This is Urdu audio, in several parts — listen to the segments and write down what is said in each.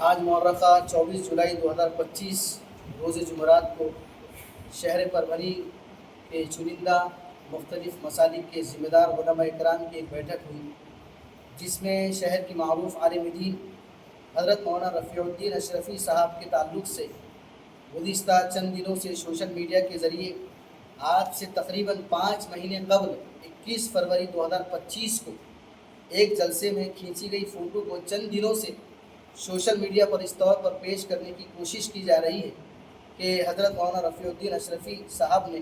آج مورخہ 24 جولائی 2025 روز جمعرات کو شہر پربھنی کے چنندہ مختلف مسالک کے ذمہ دار علماء اکرام کی ایک بیٹھک ہوئی، جس میں شہر کی معروف عالم دین حضرت مولانا رفیع الدین اشرفی صاحب کے تعلق سے گزشتہ چند دنوں سے سوشل میڈیا کے ذریعے آج سے تقریباً 5 مہینے قبل 21 فروری 2025 کو ایک جلسے میں کھینچی گئی فوٹو کو چند دنوں سے سوشل میڈیا پر اس طور پر پیش کرنے کی کوشش کی جا رہی ہے کہ حضرت مولانا رفیع الدین اشرفی صاحب نے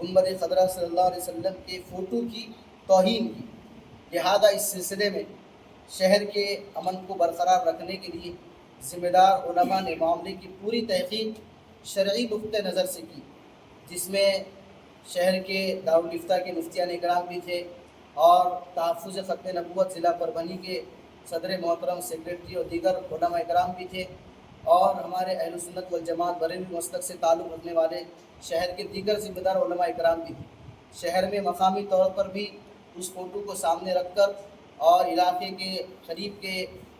گنبد خضرا صلی اللہ علیہ وسلم کے فوٹو کی توہین کی، لہذا اس سلسلے میں شہر کے امن کو برقرار رکھنے کے لیے ذمہ دار علماء نے معاملے کی پوری تحقیق شرعی نقطۂ نظر سے کی، جس میں شہر کے دارالفتہ کے مفتیان اکرام بھی تھے اور تحفظ ختم نبوت ضلع پربھنی کے صدر محترم سیکریٹری اور دیگر علماء اکرام بھی تھے، اور ہمارے اہل سنت والجماعت بریلوی مسلک سے تعلق رکھنے والے شہر کے دیگر ذمہ دار علماء اکرام بھی تھے۔ شہر میں مقامی طور پر بھی اس فوٹو کو سامنے رکھ کر اور علاقے کے قریب کے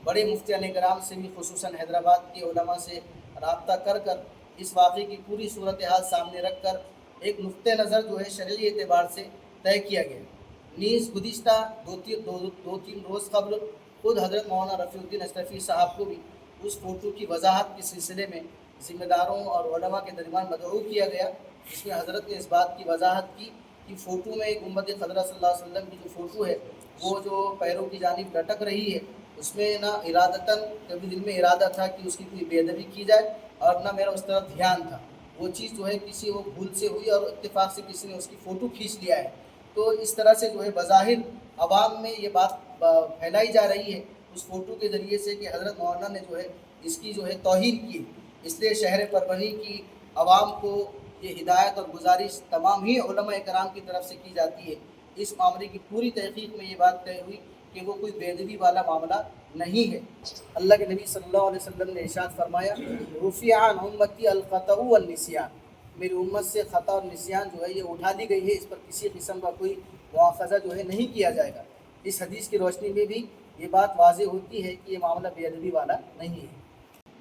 بڑے مفتیان اکرام سے بھی خصوصاً حیدرآباد کے علماء سے رابطہ کر اس واقعے کی پوری صورتحال سامنے رکھ کر ایک نقطۂ نظر جو ہے شرعی اعتبار سے طے کیا گیا۔ نیز گزشتہ دو تین روز قبل خود حضرت مولانا رفیع الدین اشرفی صاحب کو بھی اس فوٹو کی وضاحت کے سلسلے میں ذمہ داروں اور علماء کے درمیان مدعو کیا گیا، جس میں حضرت نے اس بات کی وضاحت کی کہ فوٹو میں گنبد خضرا صلی اللہ علیہ وسلم کی جو فوٹو ہے وہ جو پیروں کی جانب لٹک رہی ہے، اس میں نہ ارادتاً کبھی دل میں ارادہ تھا کہ اس کی کوئی بے ادبی کی جائے اور نہ میرا اس طرف دھیان تھا۔ وہ چیز جو ہے کسی وہ بھول سے ہوئی اور اتفاق سے کسی نے اس کی فوٹو کھینچ لیا ہے۔ تو اس طرح سے جو ہے بظاہر عوام میں یہ بات پھیلائی جا رہی ہے اس فوٹو کے ذریعے سے کہ حضرت مولانا نے جو ہے اس کی جو ہے توہین کی۔ اس لیے شہر پربھنی کی عوام کو یہ ہدایت اور گزارش تمام ہی علماء اکرام کی طرف سے کی جاتی ہے، اس معاملے کی پوری تحقیق میں یہ بات طے ہوئی کہ وہ کوئی بے ادبی والا معاملہ نہیں ہے۔ اللہ کے نبی صلی اللہ علیہ وسلم نے ارشاد فرمایا، رفع عن امتی الخطأ والنسیان، میری امت سے خطا اور نسیان جو ہے یہ اٹھا دی گئی ہے، اس پر کسی قسم کا کوئی مواخذہ جو ہے نہیں کیا جائے گا۔ اس حدیث کی روشنی میں بھی یہ بات واضح ہوتی ہے کہ یہ معاملہ بے ادبی والا نہیں ہے۔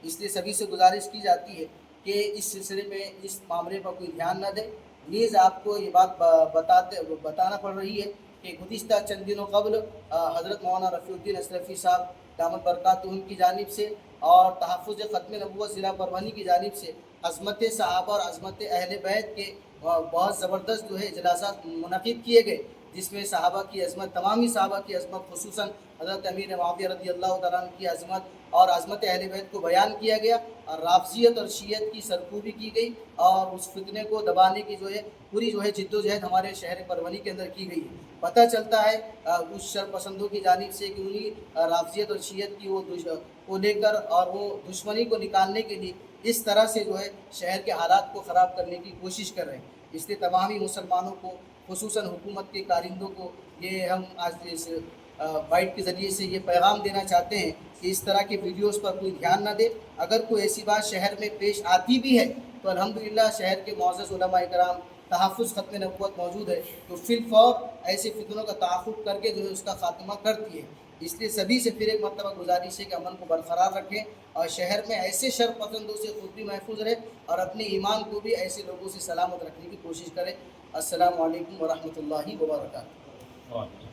اس لیے سبھی سے گزارش کی جاتی ہے کہ اس سلسلے میں اس معاملے پر کوئی دھیان نہ دے۔ نیز آپ کو یہ بات بتانا پڑ رہی ہے کہ گزشتہ چند دنوں قبل حضرت مولانا رفیع الدین اشرفی صاحب دامت برکاتہم کی جانب سے اور تحفظ ختم نبوت ضلع پربھنی کی جانب سے عظمت صحابہ اور عظمت اہل بیت کے بہت زبردست جو ہے اجلاسات منعقد کیے گئے، جس میں صحابہ کی عظمت، تمامی صحابہ کی عظمت، خصوصاً حضرت امیر معاویہ رضی اللہ تعالیٰ عنہ کی عظمت اور عظمت اہل بیت کو بیان کیا گیا، اور رافضیت اور شیعت کی سرکوبی کی گئی اور اس فتنے کو دبانے کی جو ہے پوری جو ہے جد و جہد ہمارے شہر پربھنی کے اندر کی گئی ہے۔ پتہ چلتا ہے کچھ شر پسندوں کی جانب سے کہ انہی رافضیت اور شیعت کی وہ لے کر اور وہ دشمنی کو نکالنے کے لیے اس طرح سے جو ہے شہر کے حالات کو خراب کرنے کی کوشش کر رہے ہیں۔ اس لیے تمامی مسلمانوں کو، خصوصاً حکومت کے کارندوں کو، یہ ہم آج اس بائٹ کے ذریعے سے یہ پیغام دینا چاہتے ہیں کہ اس طرح کے ویڈیوز پر کوئی دھیان نہ دے۔ اگر کوئی ایسی بات شہر میں پیش آتی بھی ہے تو الحمدللہ شہر کے معزز علماء اکرام، تحفظ ختم نبوت موجود ہے تو فی الفور ایسے فتنوں کا تعاقب کر کے جو ہے اس کا خاتمہ کرتی ہے۔ اس لیے سبھی سے پھر ایک مرتبہ گزارش ہے کہ امن کو برقرار رکھیں اور شہر میں ایسے شر پسندوں سے خود بھی محفوظ رہے اور اپنے ایمان کو بھی ایسے لوگوں سے سلامت رکھنے کی کوشش کریں۔ السلام علیکم ورحمۃ اللہ وبرکاتہ۔